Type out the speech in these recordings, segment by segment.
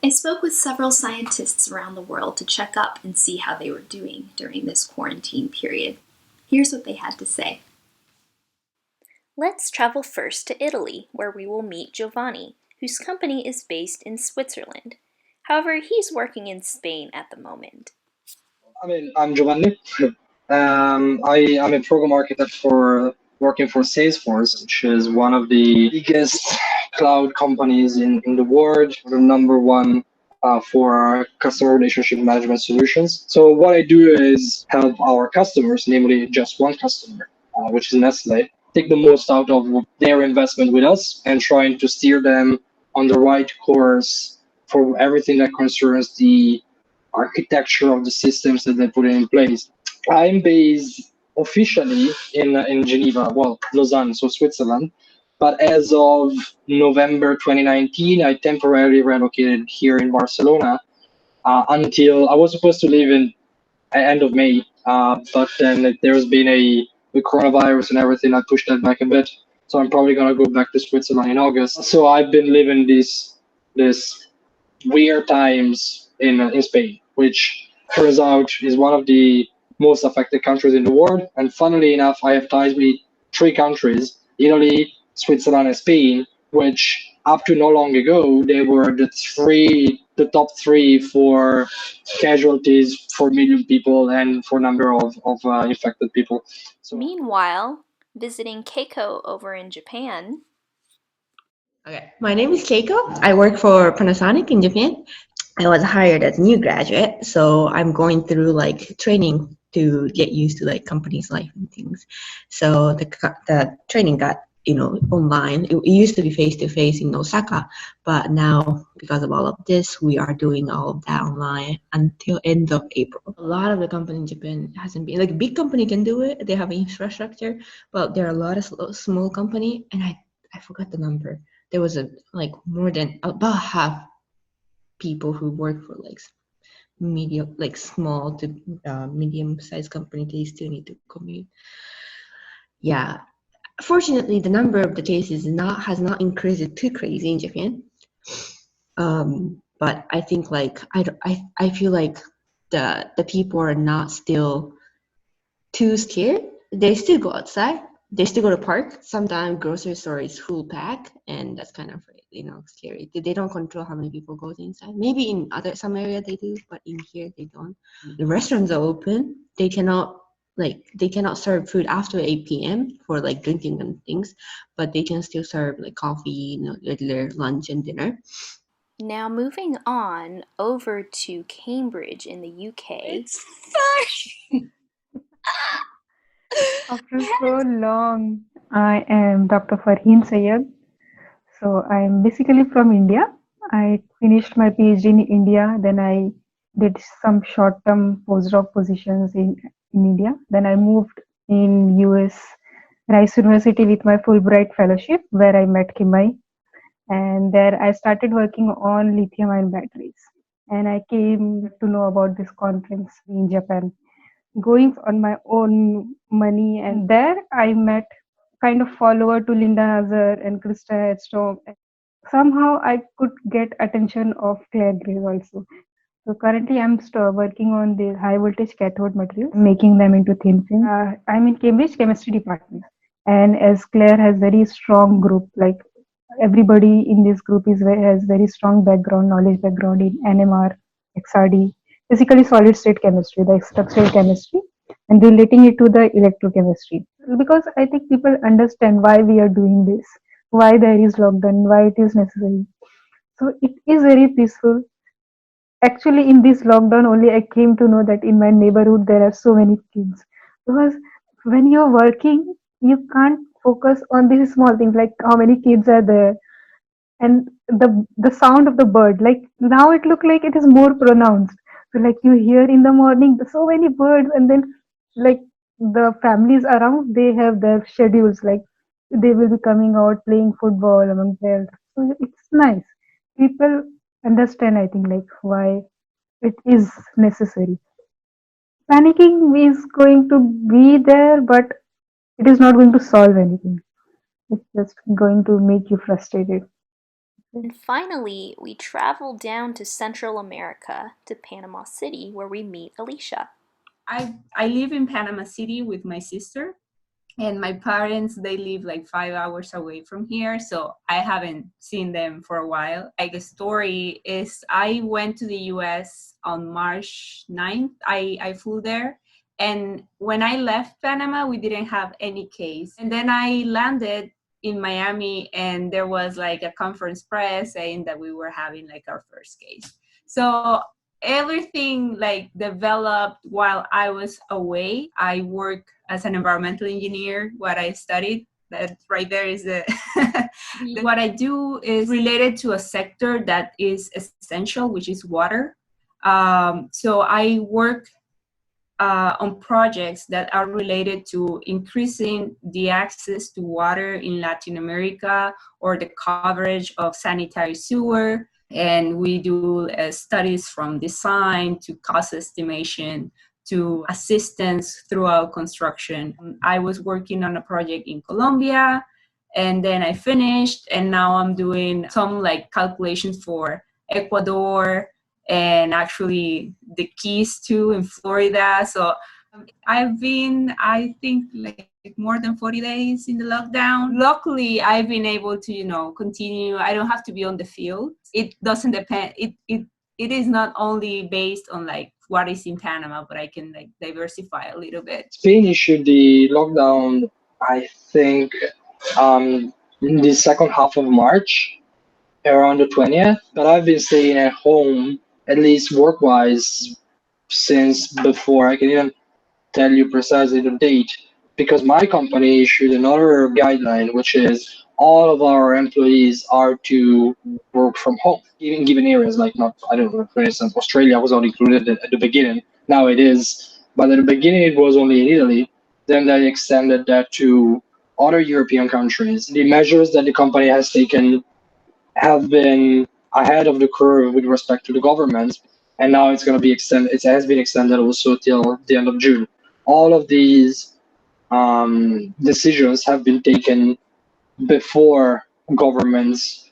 I spoke with several scientists around the world to check up and see how they were doing during this quarantine period. Here's what they had to say. Let's travel first to Italy, where we will meet Giovanni, whose company is based in Switzerland. However, he's working in Spain at the moment. I'm Giovanni. I am a program architect for working for Salesforce, which is one of the biggest cloud companies in the world, the number one for our customer relationship management solutions. So what I do is help our customers, namely just one customer, which is Nestle, take the most out of their investment with us and trying to steer them on the right course for everything that concerns the architecture of the systems that they put in place. I'm based officially in Geneva, well, Lausanne, so Switzerland. But as of November 2019, I temporarily relocated here in Barcelona until I was supposed to leave in end of May. But then there's been the coronavirus and everything. I pushed that back a bit. So I'm probably gonna go back to Switzerland in August. So I've been living this weird times in Spain, which turns out is one of the most affected countries in the world. And funnily enough, I have ties with three countries: Italy, Switzerland, and Spain, which up to not long ago they were the top three for casualties for million people and for number of infected people. So, meanwhile, visiting Keiko over in Japan. Okay, my name is Keiko. I work for Panasonic in Japan. I was hired as a new graduate, so I'm going through like training to get used to like company's life and things. So the training got online. It used to be face to face in Osaka, but now because of all of this, we are doing all of that online until end of April. A lot of the company in Japan hasn't been like big company can do it. They have infrastructure, but there are a lot of small company, and I forgot the number. There was more than about half people who work for like medium, like small to medium-sized company. They still need to commute. Yeah, fortunately, the number of the cases has not increased too crazy in Japan. But I think like I feel like the people are not still too scared. They still go outside. They still go to park. Sometimes grocery store is full pack, and that's kind of scary. They don't control how many people goes inside. Maybe in some area they do, but in here they don't. The restaurants are open. They cannot serve food after 8 p.m. for like drinking and things, but they can still serve like coffee, regular lunch and dinner. Now moving on over to Cambridge in the UK. Sorry. After so long, I am Dr. Farheen Sayed. So I'm basically from India. I finished my PhD in India. Then I did some short-term postdoc positions in India. Then I moved in US Rice University with my Fulbright fellowship, where I met Kimai. And there I started working on lithium-ion batteries. And I came to know about this conference in Japan, going on my own money. And there I met kind of follower to Linda Nazar and Krista Headstrom. Somehow I could get attention of Claire Grace also. So currently I'm working on the high voltage cathode materials, making them into thin film. I'm in Cambridge chemistry department. And as Claire has very strong group, like everybody in this group has very strong knowledge background in NMR, XRD, basically solid state chemistry, the structural chemistry, and relating it to the electrochemistry. Because I think people understand why we are doing this, why there is lockdown, why it is necessary. So it is very peaceful. Actually, in this lockdown only, I came to know that in my neighborhood there are so many kids. Because when you're working, you can't focus on these small things like how many kids are there and the sound of the bird. Like now it look like it is more pronounced. So like you hear in the morning so many birds, and then like the families around, they have their schedules, like they will be coming out playing football among themselves. So it's nice. People understand, I think, like why it is necessary. Panicking is going to be there, but it is not going to solve anything. It's just going to make you frustrated. And finally, we travel down to Central America, to Panama City, where we meet Alicia. I live in Panama City with my sister, and my parents, they live like 5 hours away from here, so I haven't seen them for a while. Like, the story is, I went to the US on March 9th. I flew there, and when I left Panama, we didn't have any case. And then I landed in Miami, and there was like a conference press saying that we were having like our first case. So everything like developed while I was away. I work as an environmental engineer. What I studied, that right there is the what I do is related to a sector that is essential, which is water. So I work on projects that are related to increasing the access to water in Latin America, or the coverage of sanitary sewer. And we do studies from design to cost estimation to assistance throughout construction. I was working on a project in Colombia, and then I finished, and now I'm doing some like calculations for Ecuador, and actually the Keys too in Florida. So I've been, I think, like more than 40 days in the lockdown. Luckily, I've been able to, continue. I don't have to be on the field. It doesn't depend. It is not only based on like what is in Panama, but I can like diversify a little bit. Spain issued the lockdown, I think, in the second half of March, around the 20th. But I've been staying at home, at least work-wise, since before I can even tell you precisely the date, because my company issued another guideline, which is all of our employees are to work from home, even given areas like, not, I don't know, for instance, Australia was not included at the beginning. Now it is, but at the beginning it was only in Italy. Then they extended that to other European countries. The measures that the company has taken have been ahead of the curve with respect to the government, and now it's going to be extended. It has been extended also till the end of June. All of these decisions have been taken before governments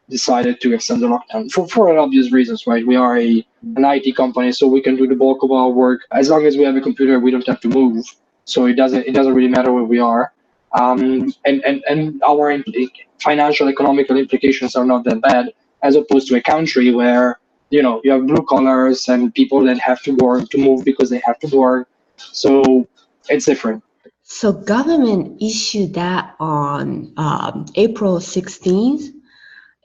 decided to extend the lockdown for obvious reasons, right? We are an IT company, so we can do the bulk of our work as long as we have a computer. We don't have to move, so it doesn't really matter where we are. And our financial economical implications are not that bad, as opposed to a country where you have blue collars and people that have to work to move because they have to work. So it's different. So government issued that on April 16th,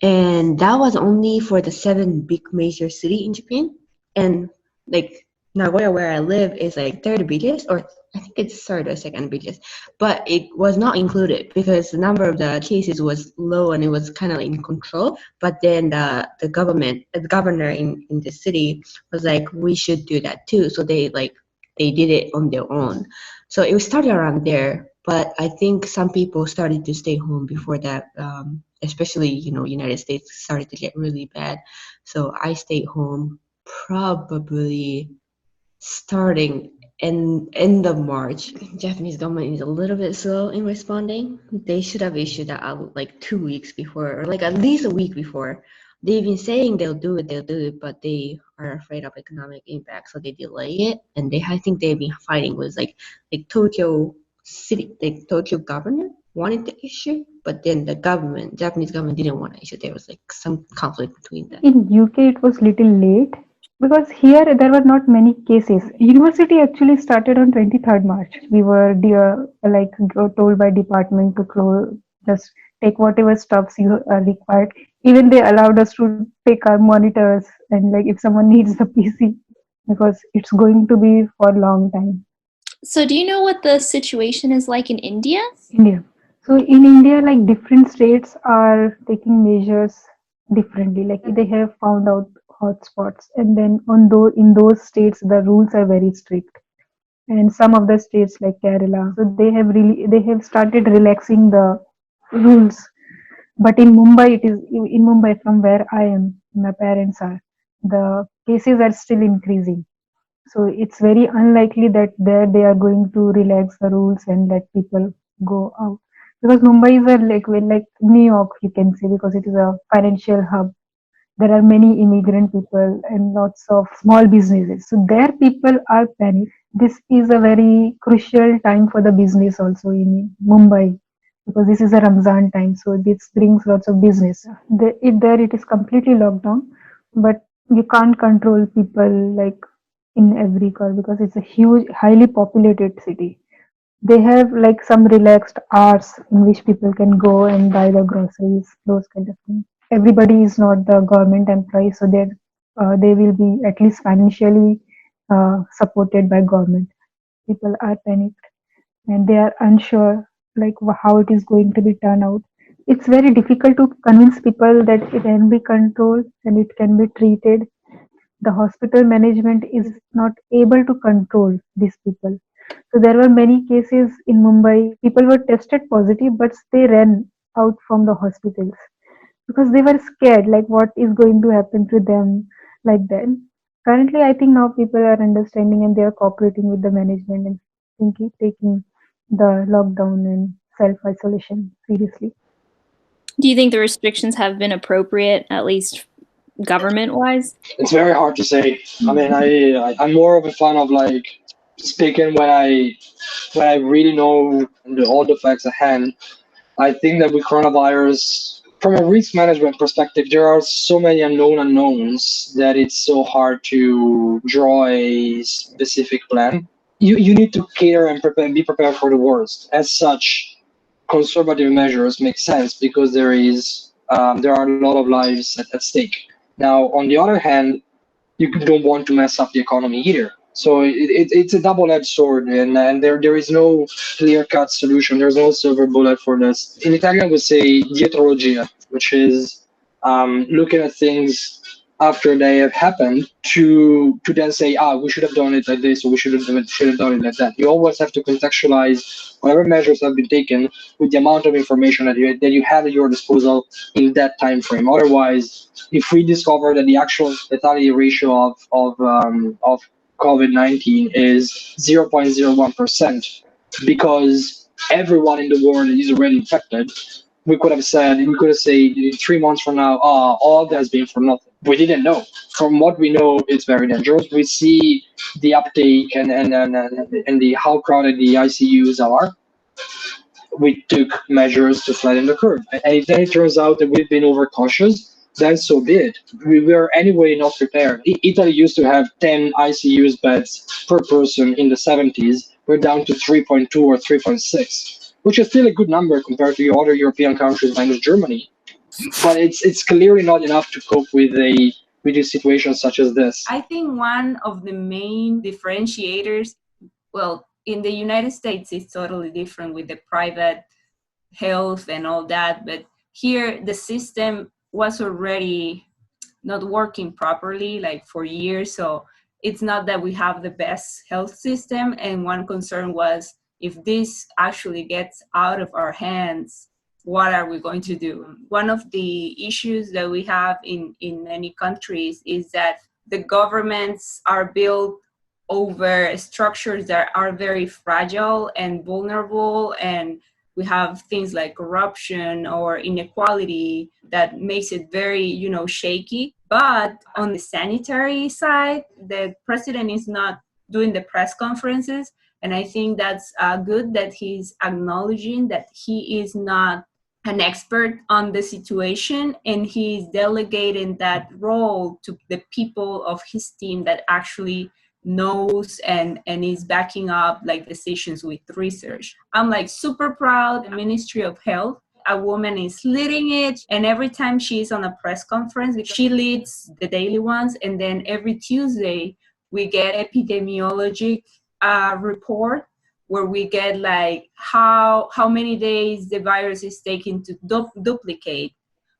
and that was only for the 7 big major city in Japan. And like Nagoya, where I live, is like third biggest, or I think it's third or second biggest, but it was not included because the number of the cases was low and it was kind of in control. But then the governor in the city was like, we should do that too. So they did it on their own. So it started around there, but I think some people started to stay home before that, especially, United States started to get really bad. So I stayed home probably starting in end of March. Japanese government is a little bit slow in responding. They should have issued that out like 2 weeks before, or like at least a week before. They've been saying they'll do it, but they are afraid of economic impact, so they delay it. And I think they've been fighting with like Tokyo City, like Tokyo governor wanted to issue, but then the Japanese government didn't want to issue. There was like some conflict between them. In UK, it was little late because here there were not many cases. University actually started on 23rd March. We were told by department to close, just take whatever stuffs you are required. Even they allowed us to take our monitors and like if someone needs the PC, because it's going to be for a long time. So do you know what the situation is like in India? India. So in India, like different states are taking measures differently. Like they have found out hotspots, and then in those states the rules are very strict. And some of the states like Kerala, so they have started relaxing the rules. But in Mumbai from where I am, my parents are, the cases are still increasing. So it's very unlikely that there they are going to relax the rules and let people go out. because Mumbai is a like New York, you can say, because it is a financial hub. There are many immigrant people and lots of small businesses. So there people are panicked. This is a very crucial time for the business also in Mumbai, because this is a Ramzan time. So this brings lots of business. There it is completely locked down, but you can't control people like in every car because it's a huge, highly populated city. They have like some relaxed hours in which people can go and buy the groceries, those kind of things. Everybody is not the government employee, so they will be at least financially supported by government. People are panicked and they are unsure like how it is going to be turned out. It's very difficult to convince people that it can be controlled and it can be treated. The hospital management is not able to control these people. So there were many cases in Mumbai. People were tested positive, but they ran out from the hospitals because they were scared, like what is going to happen to them, like that. Currently, I think now people are understanding and they are cooperating with the management and taking the lockdown and self isolation seriously. Do you think the restrictions have been appropriate, at least government-wise? It's very hard to say. I mean, I'm more of a fan of like speaking when I really know all the facts at hand. I think that with coronavirus, from a risk management perspective, there are so many unknowns that it's so hard to draw a specific plan. You need to cater and be prepared for the worst. As such, conservative measures make sense because there are a lot of lives at stake. Now, on the other hand, you don't want to mess up the economy either. So it's a double-edged sword, and there is no clear-cut solution. There's no silver bullet for this. In Italian, we say dietrologia, which is looking at things after they have happened to then say, we should have done it like this, or we should have done it like that. You always have to contextualize whatever measures have been taken with the amount of information that you have at your disposal in that time frame. Otherwise, if we discover that the actual fatality ratio of COVID-19 is 0.01% because everyone in the world is already infected, we could have said 3 months from now, all that has been for nothing. We didn't know. From what we know, it's very dangerous. We see the uptake and the how crowded the ICUs are. We took measures to flatten the curve. And if then it turns out that we've been overcautious, then so be it. We were anyway not prepared. Italy used to have 10 ICU beds per person in the 70s. We're down to 3.2 or 3.6, which is still a good number compared to other European countries minus Germany. But it's clearly not enough to cope with a situation such as this. I think one of the main differentiators, well, in the United States, it's totally different with the private health and all that. But here, the system was already not working properly, like for years. So it's not that we have the best health system. And one concern was if this actually gets out of our hands, what are we going to do? One of the issues that we have in many countries is that the governments are built over structures that are very fragile and vulnerable, and we have things like corruption or inequality that makes it very, shaky. But on the sanitary side, the president is not doing the press conferences, and I think that's good that he's acknowledging that he is not an expert on the situation, and he's delegating that role to the people of his team that actually knows and is backing up like decisions with research. I'm like super proud the Ministry of Health. A woman is leading it, and every time she's on a press conference, she leads the daily ones, and then every Tuesday we get epidemiologic report where we get like how many days the virus is taking to duplicate.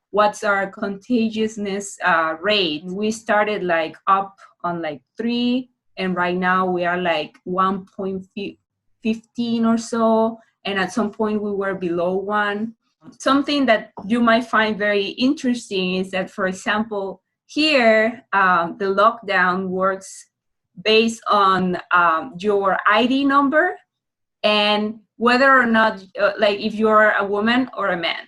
What's our contagiousness rate? We started like up on like 3, and right now we are like 1.15 or so, and at some point we were below 1. Something that you might find very interesting is that, for example, here the lockdown works based on your ID number and whether or not, like if you're a woman or a man.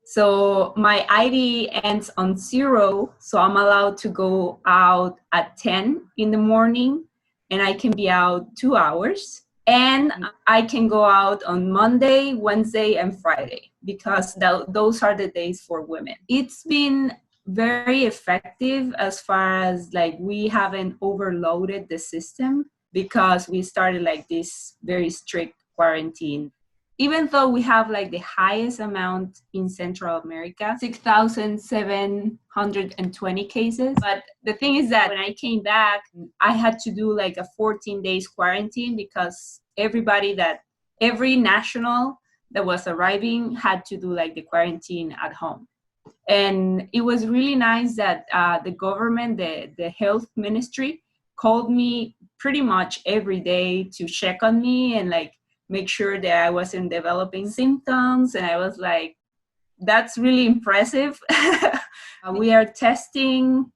So my ID ends on 0, so I'm allowed to go out at 10 in the morning, and I can be out 2 hours. And I can go out on Monday, Wednesday, and Friday, because those are the days for women. It's been very effective as far as like we haven't overloaded the system, because we started like this very strict quarantine. Even though we have like the highest amount in Central America, 6,720 cases. But the thing is that when I came back, I had to do like a 14 days quarantine, because every national that was arriving had to do like the quarantine at home. And it was really nice that the government, the health ministry, called me pretty much every day to check on me and like make sure that I wasn't developing symptoms. And I was like, that's really impressive. We are testing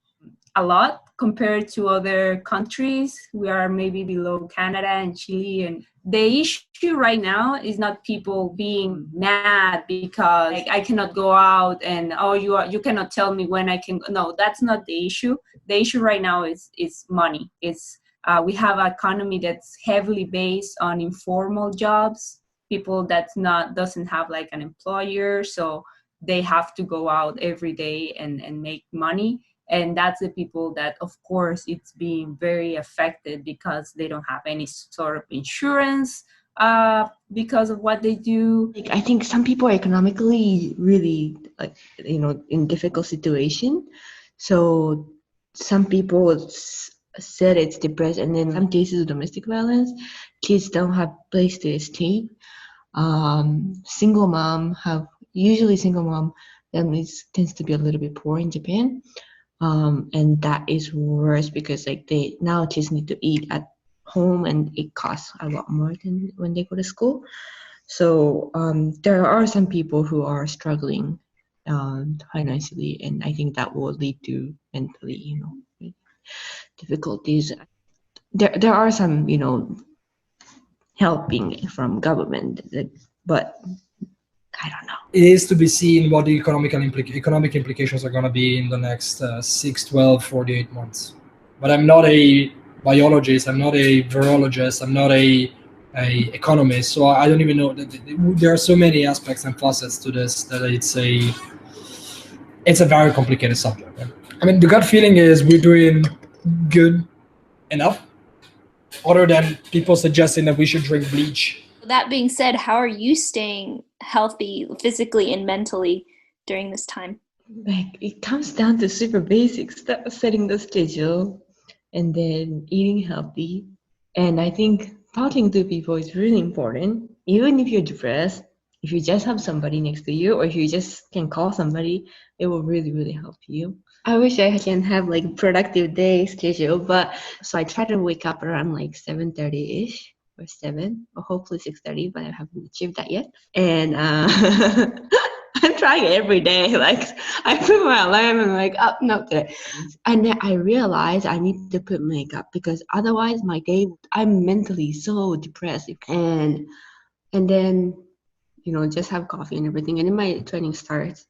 a lot compared to other countries. We are maybe below Canada and Chile. And the issue right now is not people being mad because like, I cannot go out and you cannot tell me when I can. No, that's not the issue. The issue right now is money. We have an economy that's heavily based on informal jobs, people doesn't have like an employer, so they have to go out every day and make money. And that's the people that, of course, it's being very affected because they don't have any sort of insurance because of what they do. Like, I think some people are economically really, like, in difficult situation. So some people said it's depressed, and then some cases of domestic violence, kids don't have place to stay. Single mom families tends to be a little bit poor in Japan. And that is worse because like they now just need to eat at home, and it costs a lot more than when they go to school. So there are some people who are struggling financially, and I think that will lead to mentally, difficulties. There are some, helping from government, but I don't know. It is to be seen what the economic implications are going to be in the next 6, 12, 48 months. But I'm not a biologist, I'm not a virologist, I'm not a economist, so I don't even know. There are so many aspects and facets to this that it's a very complicated subject. I mean, the gut feeling is we're doing good enough, other than people suggesting that we should drink bleach. That being said, how are you staying healthy physically and mentally during this time? Like, it comes down to super basic stuff, setting the schedule and then eating healthy. And I think talking to people is really important. Even if you're depressed, if you just have somebody next to you, or if you just can call somebody, it will really, really help you. I wish I can have like productive day schedule, but so I try to wake up around like 7:30-ish or 7, or hopefully 6:30, but I haven't achieved that yet. And I'm trying every day. Like, I put my alarm and I'm like, oh, no, today. And then I realize I need to put makeup because otherwise my day, I'm mentally so depressed. And then, just have coffee and everything. And then my training starts.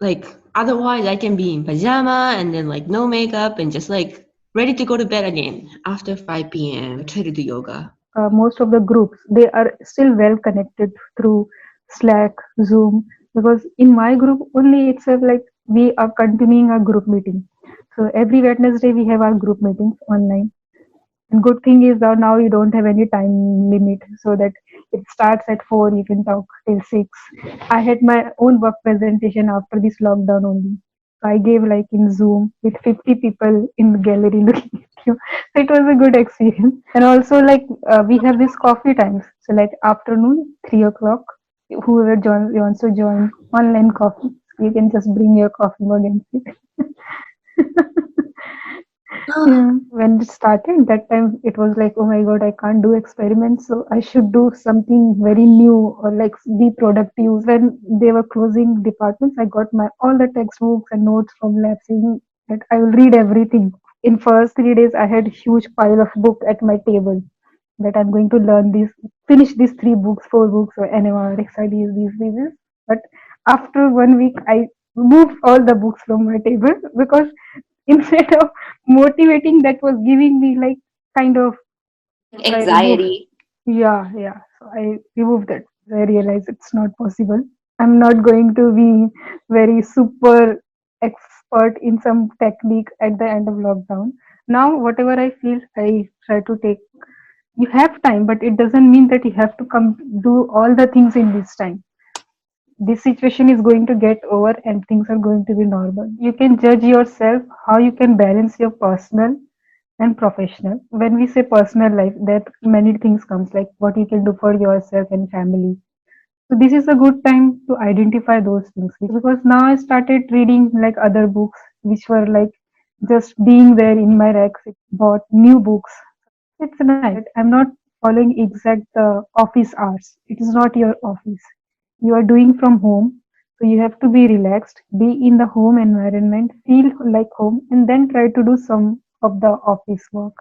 Like, otherwise I can be in pajama and then like no makeup and just like ready to go to bed again after 5 p.m. I try to do yoga. Most of the groups, they are still well connected through Slack, Zoom, because in my group only itself, like, we are continuing our group meeting. So every Wednesday we have our group meetings online. And good thing is that now you don't have any time limit, so that it starts at 4, you can talk till 6. I had my own work presentation after this lockdown only. So I gave like in Zoom with 50 people in the gallery looking at you. So it was a good experience. And also like we have this coffee times. So like afternoon, 3 o'clock, whoever wants to join online coffee, you can just bring your coffee mug and sit. Yeah, when it started, that time it was like, oh my god, I can't do experiments, so I should do something very new or like be productive. When they were closing departments, I got my all the textbooks and notes from lab, saying that I will read everything. In first 3 days, I had huge pile of book at my table. that I'm going to learn this, finish these 3 books, 4 books, or NMR, XIDs, these. But after 1 week, I moved all the books from my table because instead of motivating, that was giving me like kind of. So I removed. Anxiety. Yeah. So I removed it. I realized it's not possible. I'm not going to be very super expert in some technique at the end of lockdown. Now, whatever I feel, I try to take. You have time, but it doesn't mean that you have to come do all the things in this time. This situation is going to get over and things are going to be normal. You can judge yourself how you can balance your personal and professional. When we say personal life, that many things comes like what you can do for yourself and family. So this is a good time to identify those things because now I started reading like other books which were like just being there in my racks. Bought new books. It's nice. I'm not following exact office hours. It is not your office. You are doing from home. So you have to be relaxed, be in the home environment, feel like home, and then try to do some of the office work.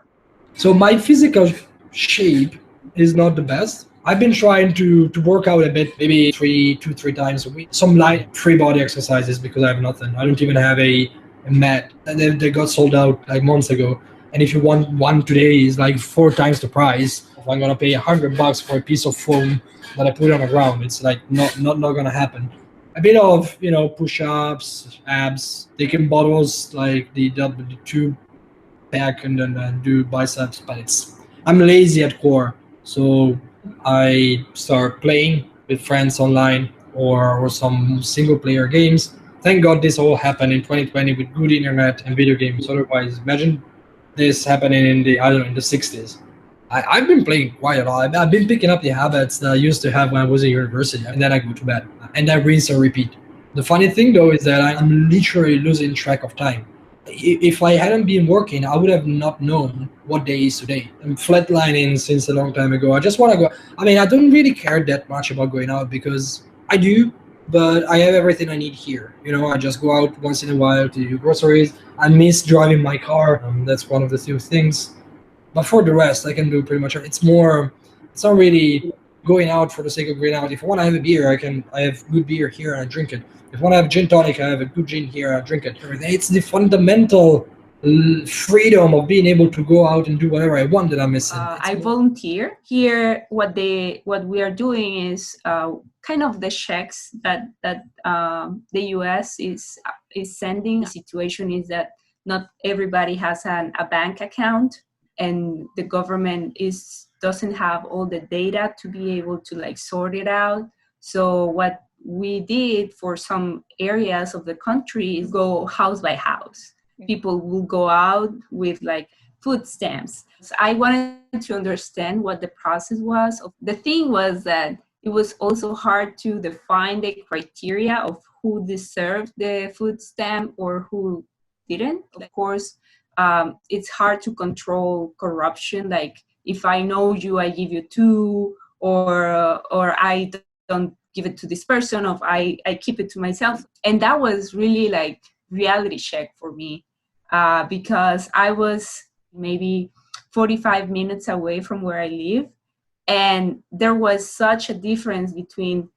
So my physical shape is not the best. I've been trying to work out a bit, maybe 3 times a week. Some light free body exercises because I have nothing. I don't even have a mat. They got sold out like months ago. And if you want one today, is like 4 times the price. If I'm gonna pay $100 for a piece of foam that I put on the ground, it's like not gonna happen. A bit of push-ups, abs, taking bottles like the two back and then do biceps, but I'm lazy at core, so I start playing with friends online or some single player games. Thank God this all happened in 2020 with good internet and video games. Otherwise, imagine this happening in the I don't know in the 60s. I've been playing quite a lot. I've been picking up the habits that I used to have when I was in university, and then I go to bed, and I rinse and repeat. The funny thing though is that I'm literally losing track of time. If I hadn't been working, I would have not known what day is today. I'm flatlining since a long time ago. I just want to go. I mean, I don't really care that much about going out because I do, but I have everything I need here. I just go out once in a while to do groceries. I miss driving my car. That's one of the few things. But for the rest, I can do pretty much. It's more. It's not really going out for the sake of going out. If I want to have a beer, I can. I have good beer here and I drink it. If I want to have gin tonic, I have a good gin here and I drink it. It's the fundamental freedom of being able to go out and do whatever I want that I'm missing. I volunteer here. What we are doing is kind of the checks that the U.S. is sending. The situation is that not everybody has a bank account, and the government doesn't have all the data to be able to like sort it out. So what we did for some areas of the country is go house by house. People will go out with like food stamps. So I wanted to understand what the process was. The thing was that it was also hard to define the criteria of who deserved the food stamp or who didn't. Of course, it's hard to control corruption. Like if I know you, I give you two, or I don't give it to this person, or I keep it to myself. And that was really like reality check for me, because I was maybe 45 minutes away from where I live, and there was such a difference between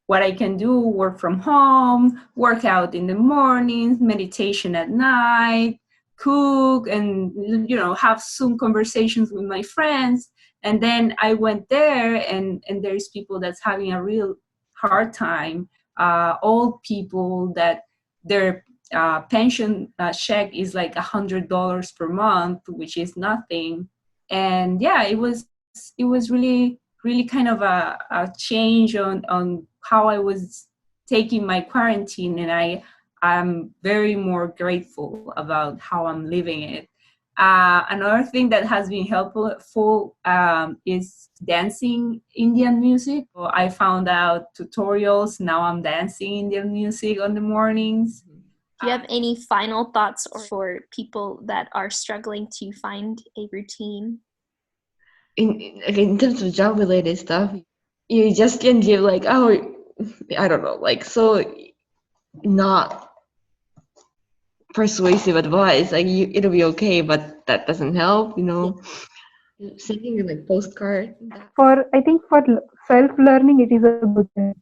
what I can do, work from home, work out in the mornings, meditation at night, cook, and have Zoom conversations with my friends. And then I went there, and there's people that's having a real hard time, old people that their pension check is like $100 per month, which is nothing. And yeah, it was really kind of a change on how I was taking my quarantine, and I'm very more grateful about how I'm living it. Another thing that has been helpful is dancing Indian music. So I found out tutorials. Now I'm dancing Indian music on the mornings. Do you have any final thoughts for people that are struggling to find a routine? In terms of job related stuff, you just can give like, oh, I don't know, like so not persuasive advice, like it'll be okay, but that doesn't help. Sending like postcard. I think for self-learning, it is a good thing.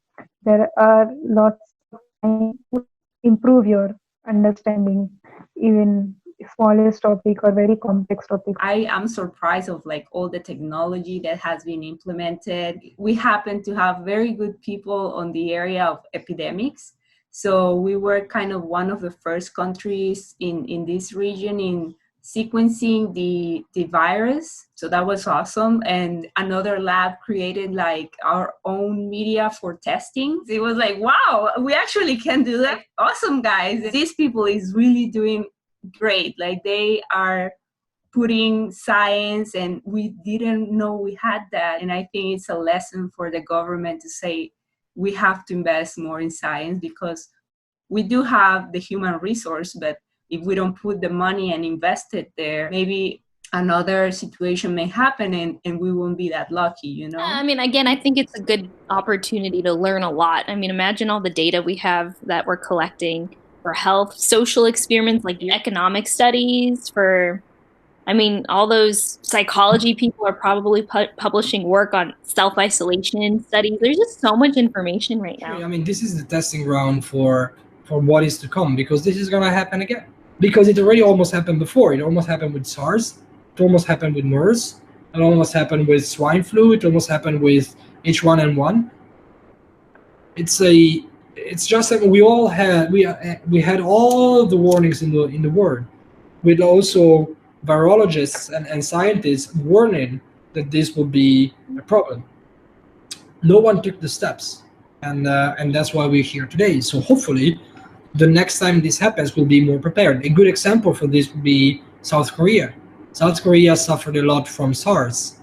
There are lots of time to improve your understanding, even smallest topic or very complex topic. I am surprised of like all the technology that has been implemented. We happen to have very good people on the area of epidemics. So we were kind of one of the first countries in this region in sequencing the virus. So that was awesome. And another lab created like our own media for testing. It was like, wow, we actually can do that. Awesome, guys. These people is really doing great. Like they are putting science, and we didn't know we had that. And I think it's a lesson for the government to say we have to invest more in science, because we do have the human resource, but if we don't put the money and invest it there, maybe another situation may happen, and we won't be that lucky, you know? I mean, again, I think it's a good opportunity to learn a lot. I mean, imagine all the data we have that we're collecting for health, social experiments like economic studies, for, I mean, all those psychology people are probably publishing work on self-isolation studies. There's just so much information right now. I mean, this is the testing ground for what is to come, because this is going to happen again. Because it already almost happened before. It almost happened with SARS. It almost happened with MERS. It almost happened with swine flu. It almost happened with H1N1. It's just that we had all the warnings in the world, with also virologists and scientists warning that this would be a problem. No one took the steps, and that's why we're here today. So hopefully, the next time this happens, we'll be more prepared. A good example for this would be South Korea. South Korea suffered a lot from SARS,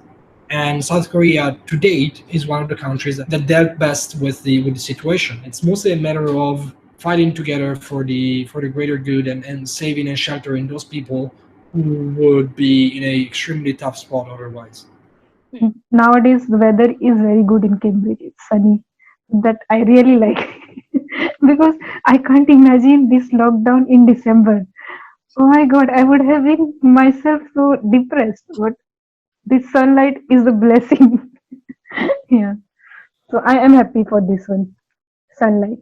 and South Korea to date is one of the countries that dealt best with the situation. It's mostly a matter of fighting together for the greater good, and saving and sheltering those people who would be in a extremely tough spot otherwise. Nowadays, the weather is very good in Cambridge. It's sunny. That I really like. Because I can't imagine this lockdown in December. Oh my God, I would have been myself so depressed. But this sunlight is a blessing. Yeah. So I am happy for this one. Sunlight.